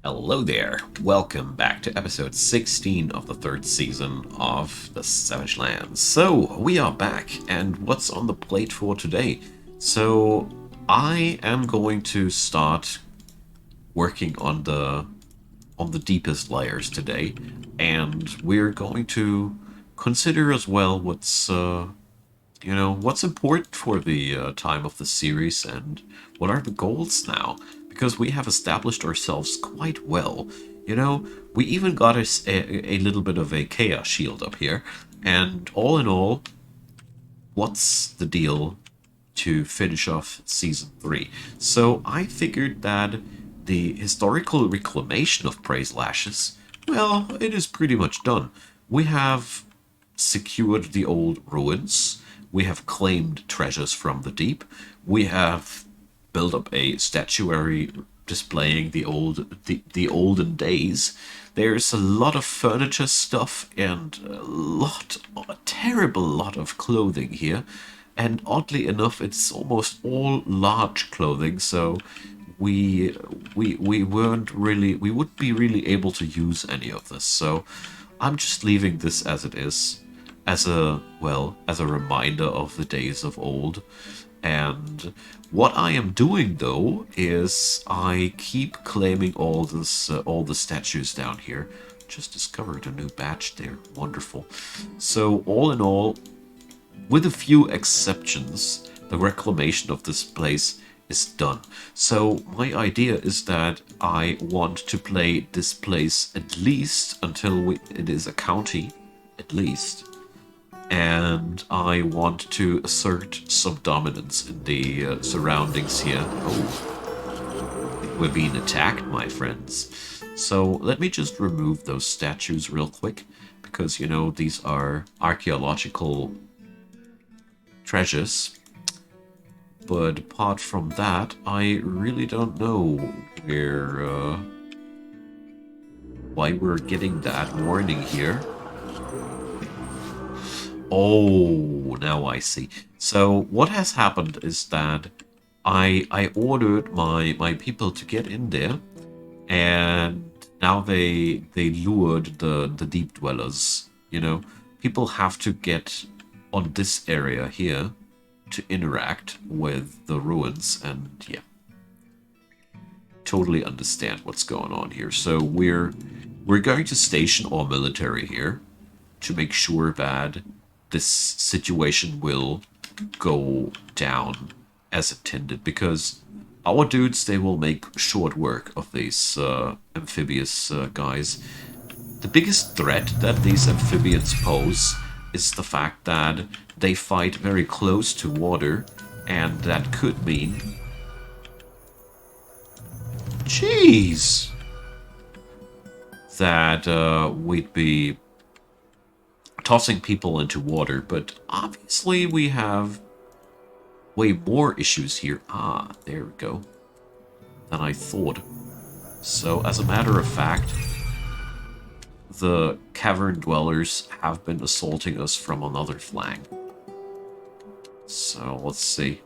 Hello there. Welcome back to episode 16 of the third season of The Savage Lands. So, we are back, and what's on the plate for today? So, I am going to start working on the deepest layers today, and we're going to consider as well what's important for the time of the series and what are the goals now? Because we have established ourselves quite well. You know, we even got a little bit of a chaos shield up here. And all in all, what's the deal to finish off season 3? So I figured that the historical reclamation of Praise Lashes, well, it is pretty much done. We have secured the old ruins. We have claimed treasures from the deep. We have built up a statuary displaying the olden days. There's a lot of furniture stuff and a terrible lot of clothing here. And oddly enough, it's almost all large clothing, so we weren't really we would be really able to use any of this. So I'm just leaving this as it is, as a reminder of the days of old. And what I am doing though is I keep claiming all the statues down here. Just discovered a new badge there. Wonderful. So all in all, with a few exceptions, the reclamation of this place is done. So my idea is that I want to play this place at least until it is a county, at least. And I want to assert some dominance in the surroundings here. Oh, we're being attacked, my friends. So let me just remove those statues real quick, because, you know, these are archaeological treasures. But apart from that, I really don't know why we're getting that warning here. Oh, now I see. So what has happened is that I ordered my people to get in there, and now they lured the deep dwellers. You know, people have to get on this area here to interact with the ruins, and yeah, totally understand what's going on here. So we're going to station our military here to make sure that this situation will go down as intended, because our dudes, they will make short work of these amphibious guys. The biggest threat that these amphibians pose is the fact that they fight very close to water, and that could mean... Jeez! That we'd be tossing people into water, but obviously we have way more issues here. Ah, there we go. Than I thought. So, as a matter of fact, the cavern dwellers have been assaulting us from another flank. So, let's see.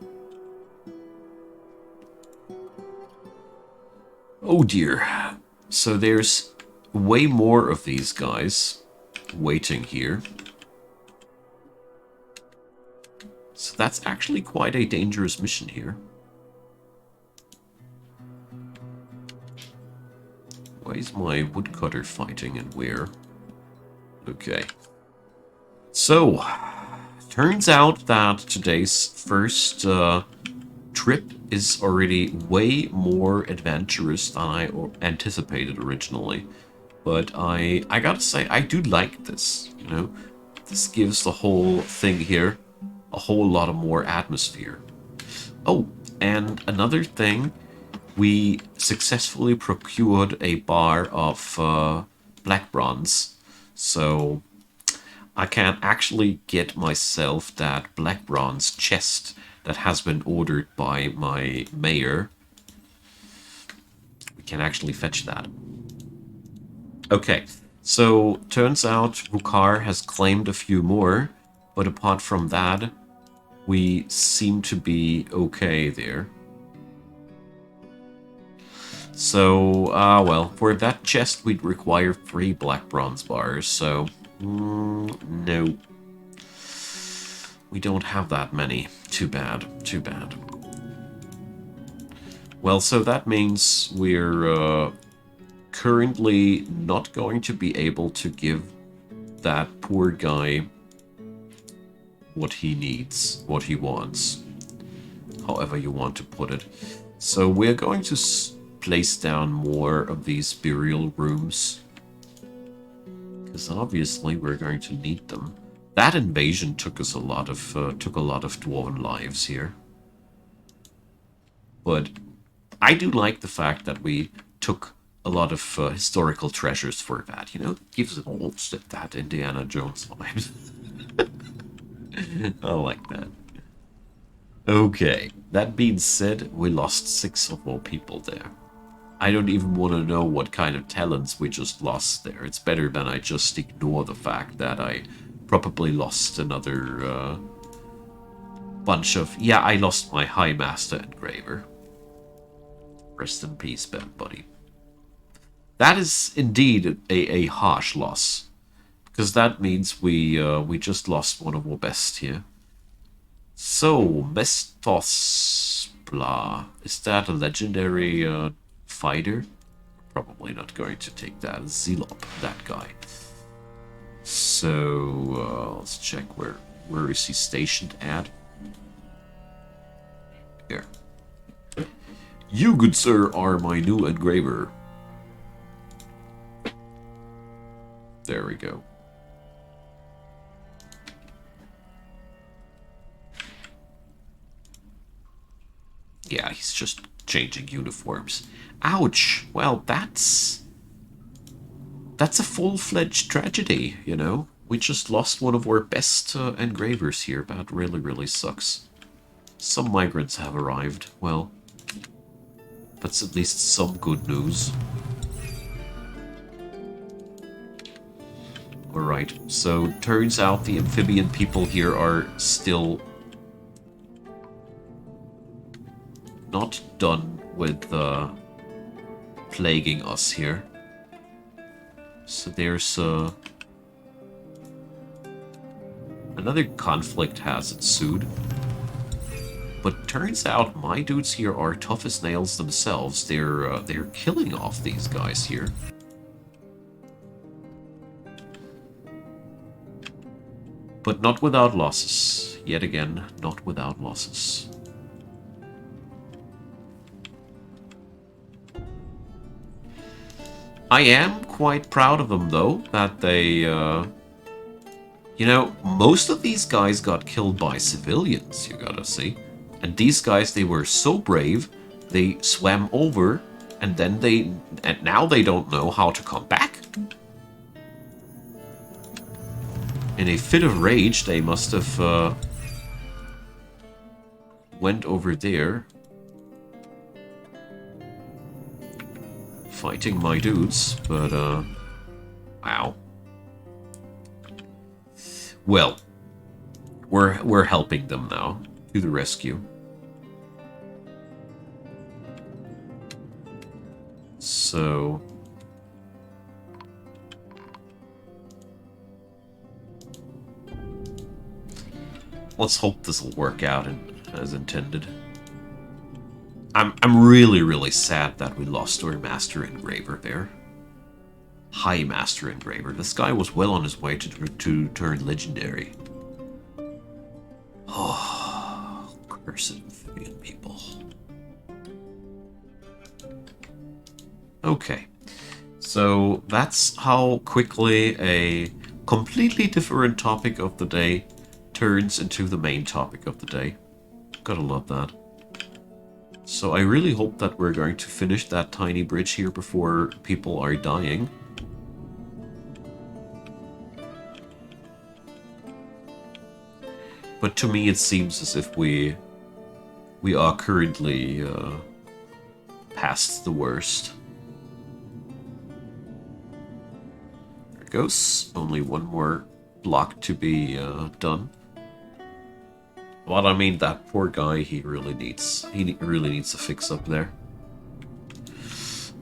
Oh dear. So there's way more of these guys waiting here. So that's actually quite a dangerous mission here. Why is my woodcutter fighting and where? Okay. So, turns out that today's first trip is already way more adventurous than I anticipated originally. But I gotta say, I do like this, you know? This gives the whole thing here a whole lot of more atmosphere. Oh, and another thing, we successfully procured a bar of black bronze. So I can actually get myself that black bronze chest that has been ordered by my mayor. We can actually fetch that. Okay, so turns out Vukar has claimed a few more, but apart from that, we seem to be okay there. So, well, for that chest we'd require 3 black bronze bars, so... no. We don't have that many. Too bad, too bad. Well, so that means we're currently not going to be able to give that poor guy what he needs, what he wants, however you want to put it. So we're going to place down more of these burial rooms, because obviously we're going to need them. That invasion took us a lot of dwarven lives here, but I do like the fact that we took a lot of historical treasures for that. You know, it gives it all that Indiana Jones vibes. I like that. Okay, that being said, we lost 6 of our people there. I don't even want to know what kind of talents we just lost there. It's better than I just ignore the fact that I probably lost another bunch of... Yeah, I lost my High Master Engraver. Rest in peace, buddy. That is indeed a harsh loss, because that means we just lost one of our best here. So, Mestos blah. Is that a legendary fighter? Probably not going to take that. Zelop, that guy. So, let's check where is he stationed at. Here. You, good sir, are my new engraver. There we go. Yeah, he's just changing uniforms. Ouch! Well, that's a full-fledged tragedy, you know? We just lost one of our best engravers here. That really, really sucks. Some migrants have arrived. Well, that's at least some good news. Alright, so turns out the amphibian people here are still not done with plaguing us here. So there's another conflict has ensued. But turns out my dudes here are tough as nails themselves. They're killing off these guys here. But not without losses. Yet again, not without losses. I am quite proud of them, though, that they, you know, most of these guys got killed by civilians, you gotta see. And these guys, they were so brave, they swam over, and then and now they don't know how to come back. In a fit of rage, they must have went over there, fighting my dudes, but wow. Well, we're helping them now to the rescue. So let's hope this will work out as intended. I'm really, really sad that we lost our Master Engraver there. High Master Engraver. This guy was well on his way to turn legendary. Oh, cursed amphibian people. Okay. So that's how quickly a completely different topic of the day turns into the main topic of the day. Gotta love that. So I really hope that we're going to finish that tiny bridge here before people are dying. But to me it seems as if we are currently past the worst. There it goes. Only one more block to be done. But I mean, that poor guy, he really needs a fix up there.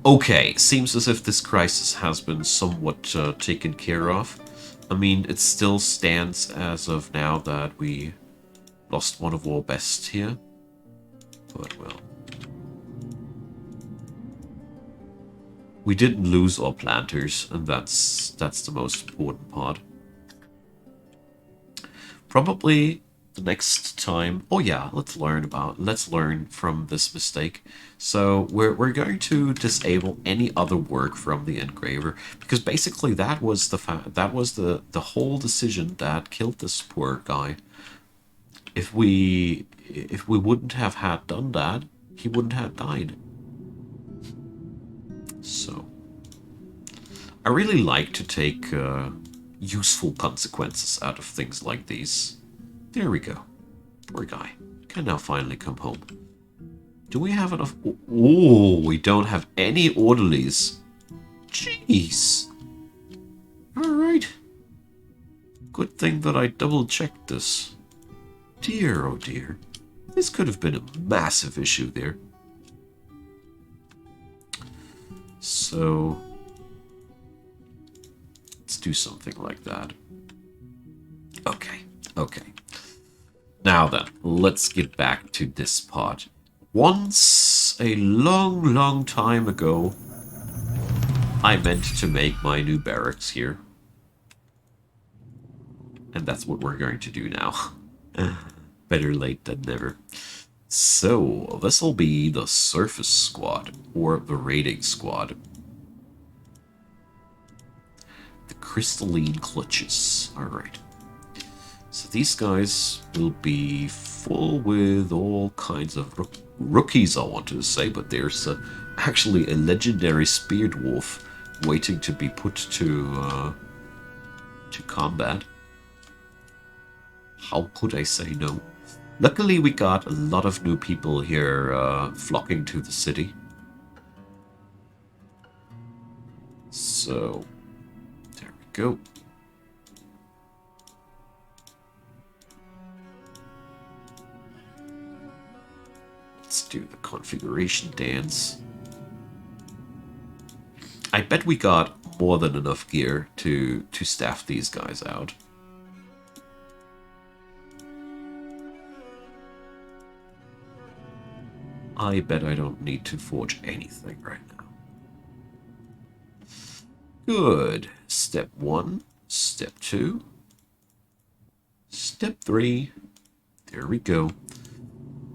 Okay, seems as if this crisis has been somewhat taken care of. I mean, it still stands as of now that we lost one of our best here. But, well. We didn't lose our planters, and that's the most important part. Probably the next time. Oh yeah, let's learn from this mistake. So we're going to disable any other work from the engraver, because basically that was the whole decision that killed this poor guy. If we wouldn't have had done that, he wouldn't have died. So I really like to take useful consequences out of things like these. There we go. Poor guy. Can now finally come home. Do we have enough? Oh, we don't have any orderlies. Jeez. Alright. Good thing that I double-checked this. Dear, oh dear. This could have been a massive issue there. So, let's do something like that. Okay, okay. Now then, let's get back to this part. Once, a long, long time ago, I meant to make my new barracks here. And that's what we're going to do now. Better late than never. So, this'll be the surface squad, or the raiding squad. The crystalline clutches. Alright. So these guys will be full with all kinds of rookies, I wanted to say, but there's actually a legendary spear dwarf waiting to be put to combat. How could I say no? Luckily, we got a lot of new people here flocking to the city. So, there we go. Let's do the configuration dance. I bet we got more than enough gear to staff these guys out. I bet I don't need to forge anything right now. Good. Step 1. Step 2. Step 3. There we go.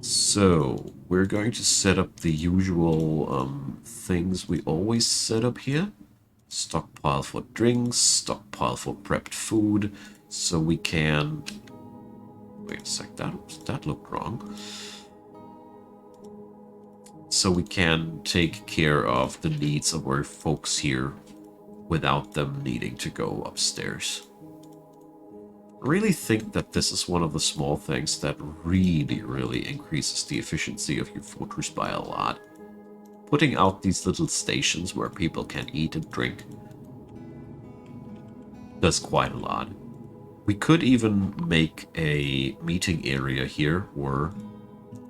So, we're going to set up the usual things we always set up here. Stockpile for drinks, stockpile for prepped food, so we can... Wait a sec, that looked wrong. So we can take care of the needs of our folks here without them needing to go upstairs. I really think that this is one of the small things that really increases the efficiency of your fortress by a lot. Putting out these little stations where people can eat and drink does quite a lot. We could even make a meeting area here, or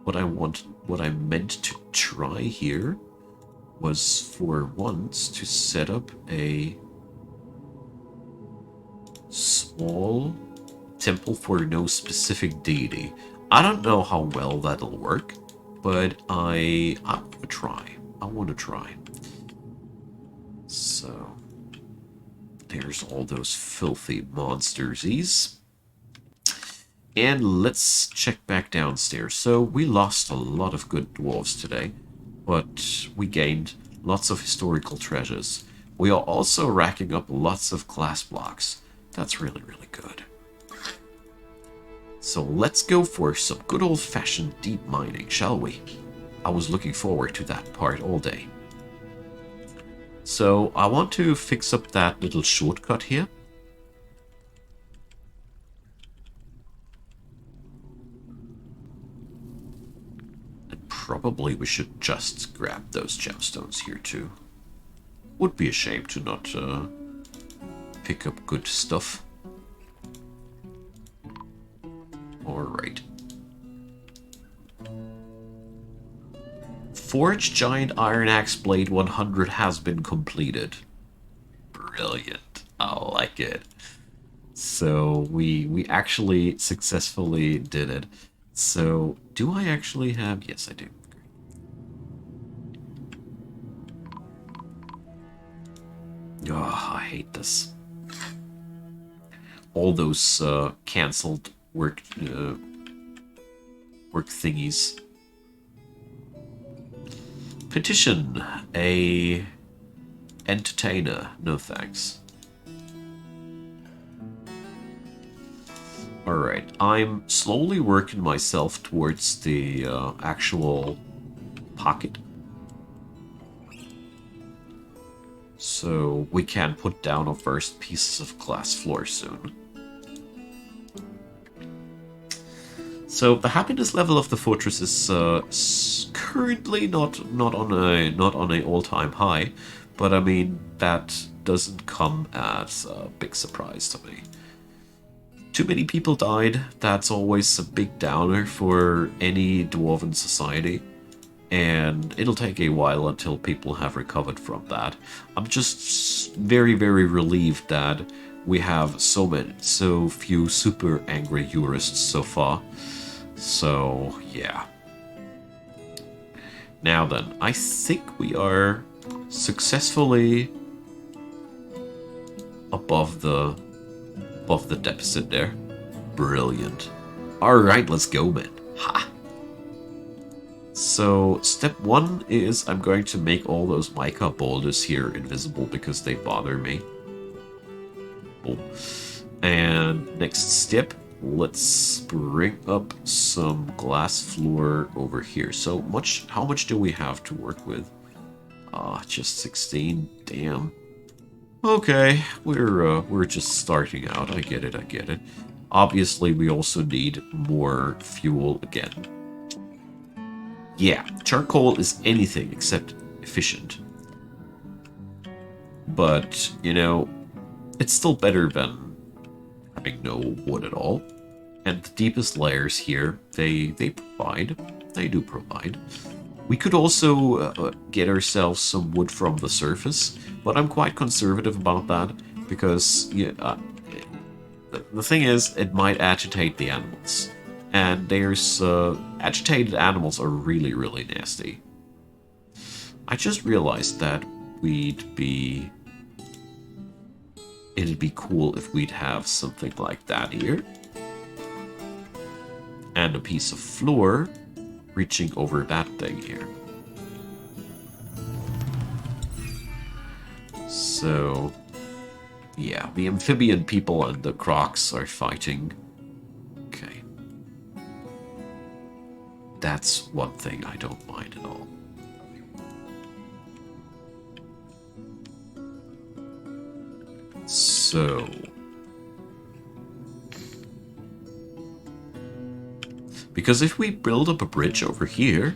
what I meant to try here was for once to set up a small temple for no specific deity. I don't know how well that'll work, but I want to try. I want to try. So there's all those filthy monstersies. And let's check back downstairs. So we lost a lot of good dwarves today, but we gained lots of historical treasures. We are also racking up lots of glass blocks. That's really good. So let's go for some good old-fashioned deep mining, shall we? I was looking forward to that part all day. So I want to fix up that little shortcut here. And probably we should just grab those gemstones here too. Would be a shame to not pick up good stuff. Alright. Forge Giant Iron Axe Blade 100 has been completed. Brilliant. I like it. So we actually successfully did it. So do I actually have... Yes, I do. Oh, I hate this. All those cancelled work thingies. Petition a entertainer. No thanks. Alright, I'm slowly working myself towards the actual pocket. So we can put down our first pieces of glass floor soon. So the happiness level of the fortress is currently not on a all-time high, but I mean that doesn't come as a big surprise to me. Too many people died. That's always a big downer for any dwarven society, and it'll take a while until people have recovered from that. I'm just very, very relieved that we have so few super angry jurists so far. So, yeah. Now then, I think we are successfully above the deficit there. Brilliant. Alright, let's go, man. Ha! So, step 1 is I'm going to make all those mica boulders here invisible because they bother me. Boom. And next step, let's bring up some glass floor over here. So how much do we have to work with? Just 16. Damn. Okay, we're just starting out. I get it. Obviously, we also need more fuel again. Yeah, charcoal is anything except efficient. But, you know, it's still better than having no wood at all. And the deepest layers here, they do provide. We could also get ourselves some wood from the surface, but I'm quite conservative about that because the thing is, it might agitate the animals. And there's agitated animals are really, really nasty. I just realized that it'd be cool if we'd have something like that here. And a piece of floor reaching over that thing here. So, yeah, the amphibian people and the crocs are fighting. Okay. That's one thing I don't mind at all. So... because if we build up a bridge over here,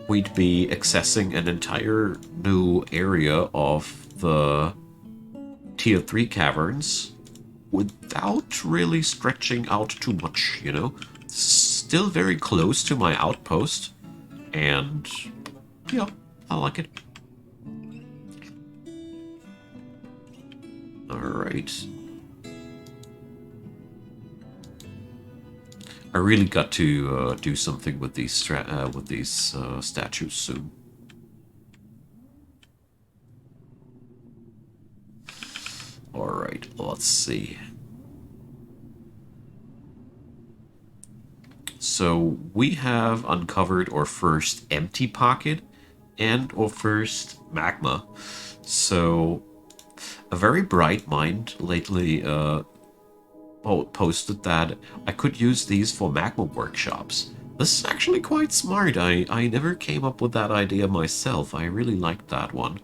we'd be accessing an entire new area of the Tier 3 caverns without really stretching out too much, you know? Still very close to my outpost, and yeah, I like it. Alright. I really got to do something with these statues soon. Alright, let's see. So we have uncovered our first empty pocket and our first magma. So a very bright mind lately posted that I could use these for magma workshops. This is actually quite smart. I never came up with that idea myself. I really liked that one.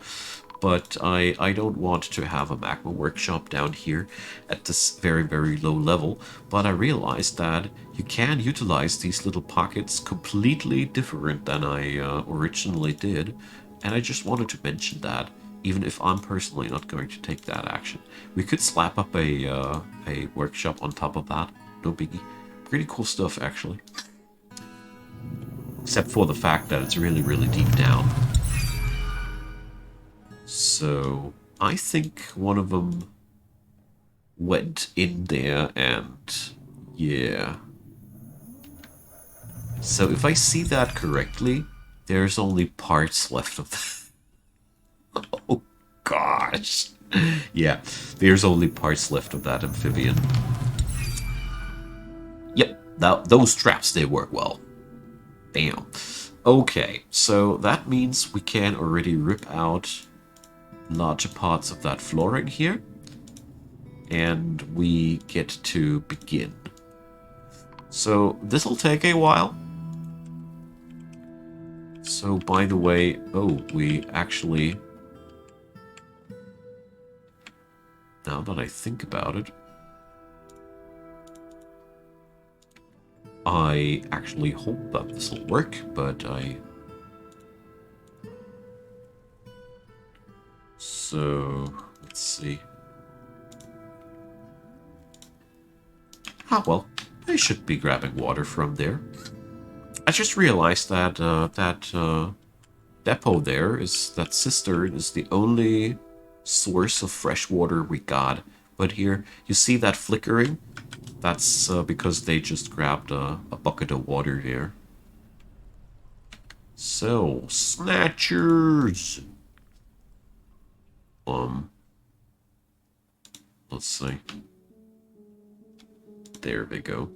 But I don't want to have a magma workshop down here at this very, very low level. But I realized that you can utilize these little pockets completely different than I originally did. And I just wanted to mention that, even if I'm personally not going to take that action. We could slap up a workshop on top of that. No biggie. Pretty cool stuff, actually. Except for the fact that it's really, really deep down. So, I think one of them went in there and... yeah. So if I see that correctly, there's only parts left of that. Oh, gosh. Yeah, there's only parts left of that amphibian. Yep, those traps, they work well. Bam. Okay, so that means we can already rip out larger parts of that flooring here. And we get to begin. So this'll take a while. So by the way, oh, we actually... now that I think about it, I actually hope that this will work, but so, let's see. Ah, well, I should be grabbing water from there. I just realized that depot there, that cistern, is the only source of fresh water we got. But here, you see that flickering? That's because they just grabbed a bucket of water here. So, snatchers! Let's see. There we go.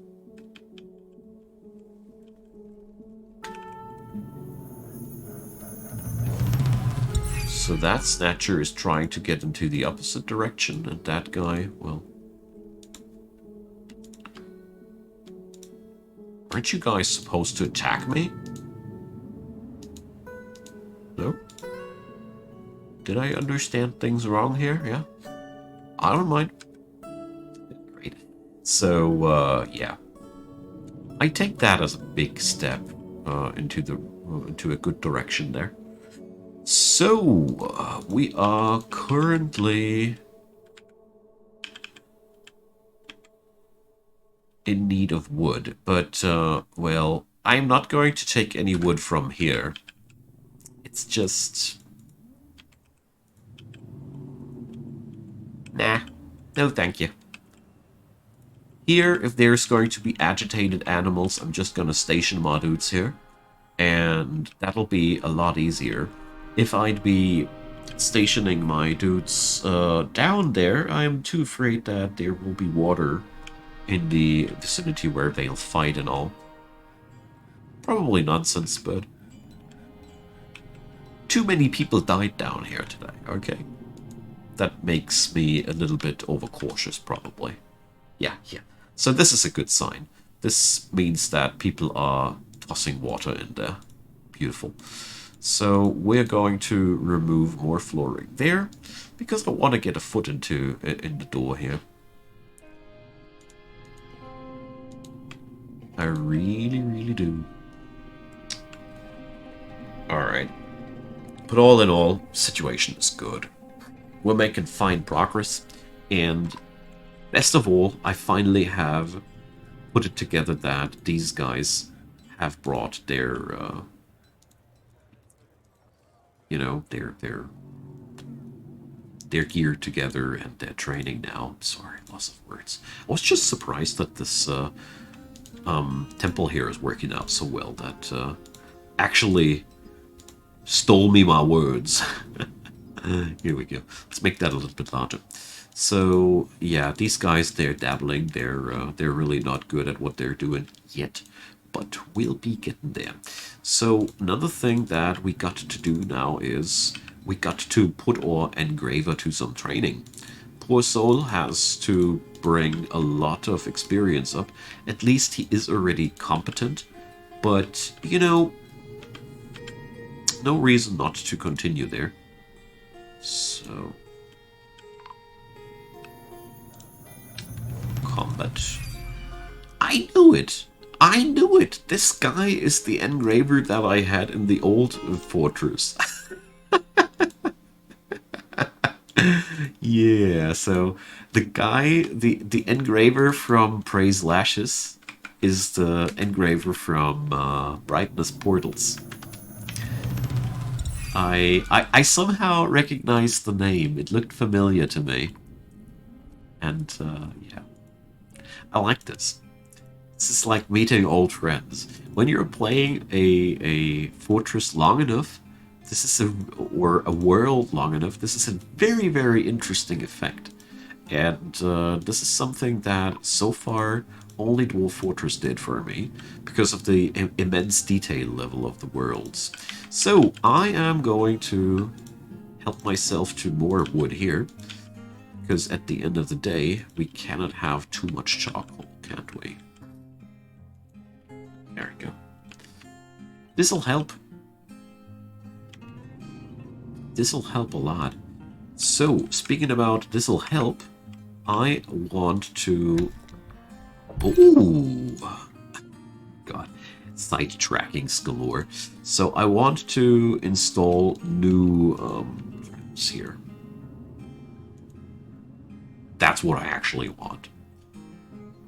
So that snatcher is trying to get into the opposite direction, and that guy, well... aren't you guys supposed to attack me? No? Did I understand things wrong here? Yeah? I don't mind. Great. So, yeah. I take that as a big step into a good direction there. So, we are currently in need of wood, but, well, I'm not going to take any wood from here. It's just... nah, no thank you. Here, if there's going to be agitated animals, I'm just gonna station my dudes here, and that'll be a lot easier. If I'd be stationing my dudes down there, I'm too afraid that there will be water in the vicinity where they'll fight and all. Probably nonsense, but too many people died down here today, okay? That makes me a little bit overcautious, probably. Yeah. So this is a good sign. This means that people are tossing water in there. Beautiful. So we're going to remove more flooring there, because I want to get a foot in the door here. I really, really do. Alright. But all in all, situation is good. We're making fine progress, and best of all, I finally have put it together that these guys have brought their, you know, their gear together, and they're training now. Sorry, loss of words. I was just surprised that this temple here is working out so well. That actually stole me my words. Here we go. Let's make that a little bit larger. So yeah, these guys, they're dabbling. They're really not good at what they're doing yet, but we'll be getting there. So another thing that we got to do now is we got to put our engraver to some training. Poor soul has to bring a lot of experience up. At least he is already competent, but you know, no reason not to continue there. So combat. I knew it! I knew it! This guy is the engraver that I had in the old fortress. Yeah, so the guy, the engraver from Praise Lashes, is the engraver from Brightness Portals. I somehow recognized the name. It looked familiar to me. And, yeah. I like this. This is like meeting old friends. When you're playing a fortress long enough, this is or a world long enough, this is a very, very interesting effect. And this is something that so far only Dwarf Fortress did for me because of the immense detail level of the worlds. So I am going to help myself to more wood here, because at the end of the day we cannot have too much charcoal, can't we? There we go. This'll help. This'll help a lot. So, speaking about this'll help, I want to... Ooh! God. Sidetrackings galore. So, I want to install new... here. That's what I actually want.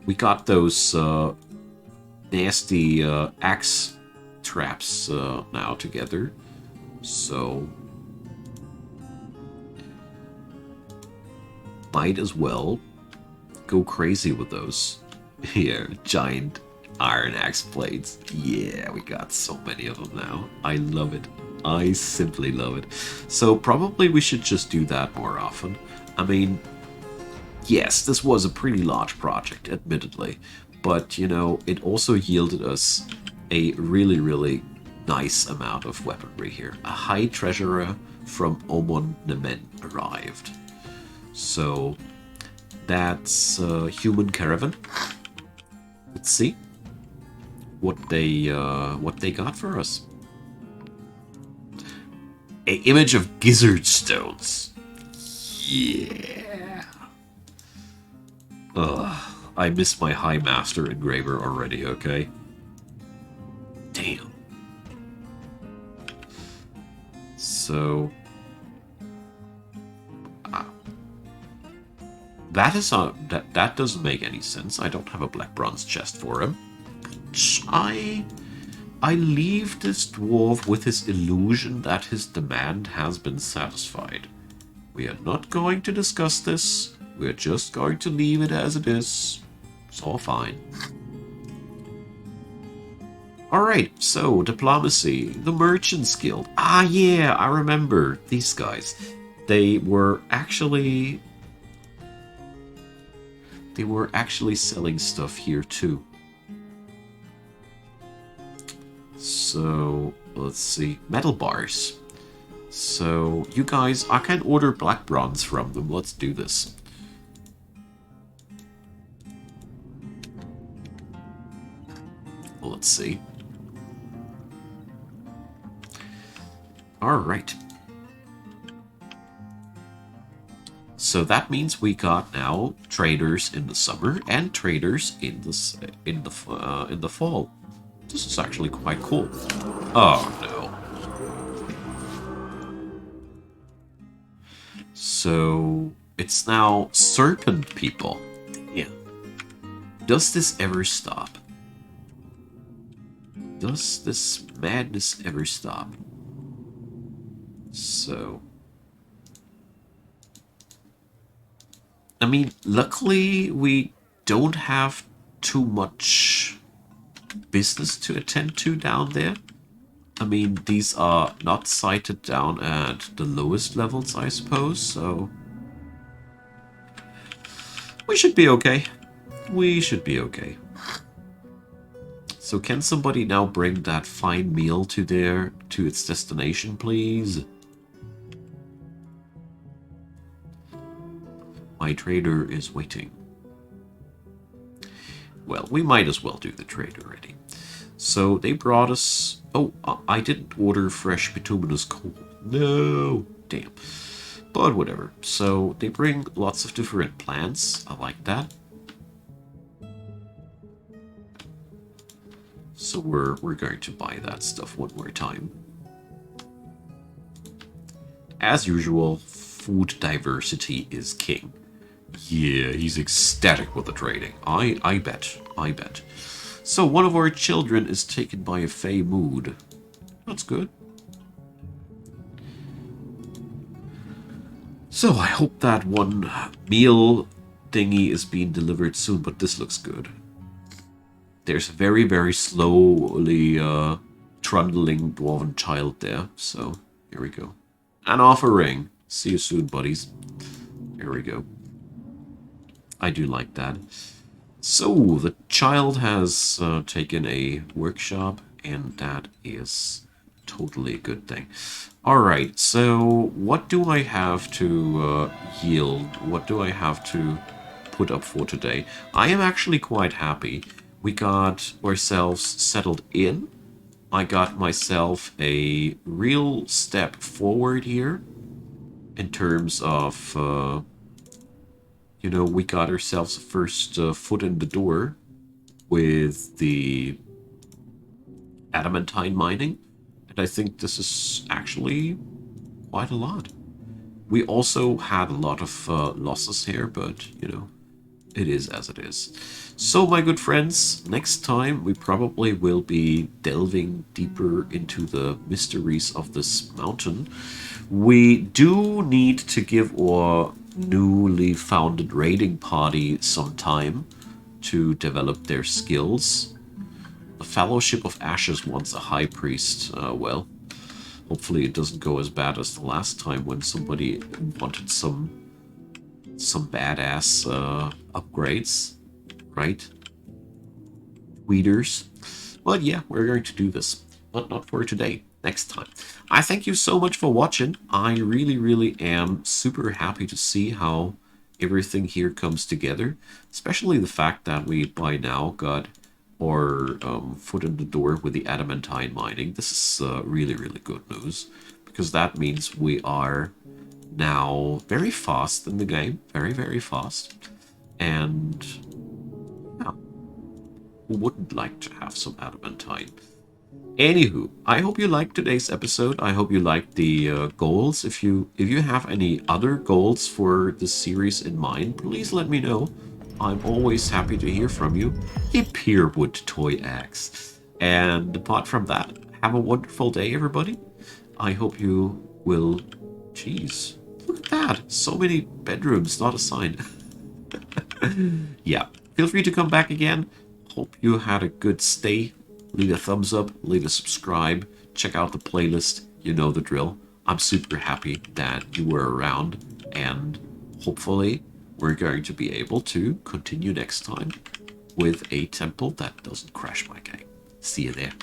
We got those nasty axe traps now together. So... might as well go crazy with those. Here, giant iron axe blades. Yeah, we got so many of them now. I love it. I simply love it. So probably we should just do that more often. I mean, yes, this was a pretty large project, admittedly. But, you know, it also yielded us a really, really nice amount of weaponry here. A high treasurer from Omon Nemen arrived. So that's human caravan. Let's see what they got for us. An image of gizzard stones. Yeah. Ugh, I miss my High Master engraver already. Okay. Damn. So. That is that doesn't make any sense. I don't have a black bronze chest for him. I leave this dwarf with his illusion that his demand has been satisfied. We are not going to discuss this. We're just going to leave it as it is. It's all fine. Alright, so diplomacy. The Merchants Guild. Ah yeah, I remember these guys. They were actually selling stuff here too. So, let's see. Metal bars. So, you guys, I can order black bronze from them. Let's do this. Let's see. Alright. So that means we got now traders in the summer and traders in the fall. This is actually quite cool. Oh no. So it's now serpent people. Yeah. Does this ever stop? Does this madness ever stop? So... I mean, luckily we don't have too much business to attend to down there. I mean, these are not sighted down at the lowest levels, I suppose, so... we should be okay. We should be okay. So can somebody now bring that fine meal to its destination, please? My trader is waiting. Well, we might as well do the trade already. So they brought us... oh, I didn't order fresh bituminous coal. No! Damn. But whatever. So they bring lots of different plants. I like that. So we're going to buy that stuff one more time. As usual, food diversity is king. Yeah, he's ecstatic with the trading. I bet. So one of our children is taken by a fey mood. That's good. So I hope that one meal thingy is being delivered soon, but this looks good. There's a very, very slowly trundling dwarven child there. So here we go. An offering. See you soon, buddies. Here we go. I do like that. So the child has taken a workshop, and that is totally a good thing. Alright, so what do I have to yield? What do I have to put up for today? I am actually quite happy. We got ourselves settled in. I got myself a real step forward here in terms of, you know, we got ourselves a first foot in the door with the adamantine mining. And I think this is actually quite a lot. We also had a lot of losses here, but, you know, it is as it is. So, my good friends, next time we probably will be delving deeper into the mysteries of this mountain. We do need to give our newly founded raiding party some time to develop their skills. The Fellowship of Ashes wants a high priest. Well, hopefully it doesn't go as bad as the last time when somebody wanted some badass upgrades, right? Tweeters. But yeah, we're going to do this. But not for today. Next time. I thank you so much for watching. I really, really am super happy to see how everything here comes together. Especially the fact that we, by now, got our foot in the door with the adamantine mining. This is really, really good news. Because that means we are now very fast in the game. Very, very fast. And yeah, who wouldn't like to have some adamantine? Anywho, I hope you liked today's episode. I hope you liked the goals. If you have any other goals for this series in mind, please let me know. I'm always happy to hear from you. A Peerwood toy axe. And apart from that, have a wonderful day, everybody. I hope you will... Jeez, look at that. So many bedrooms not assigned. Yeah, feel free to come back again. Hope you had a good stay. Leave a thumbs up, leave a subscribe, check out the playlist. You know the drill. I'm super happy that you were around, and hopefully we're going to be able to continue next time with a temple that doesn't crash my game. See you there.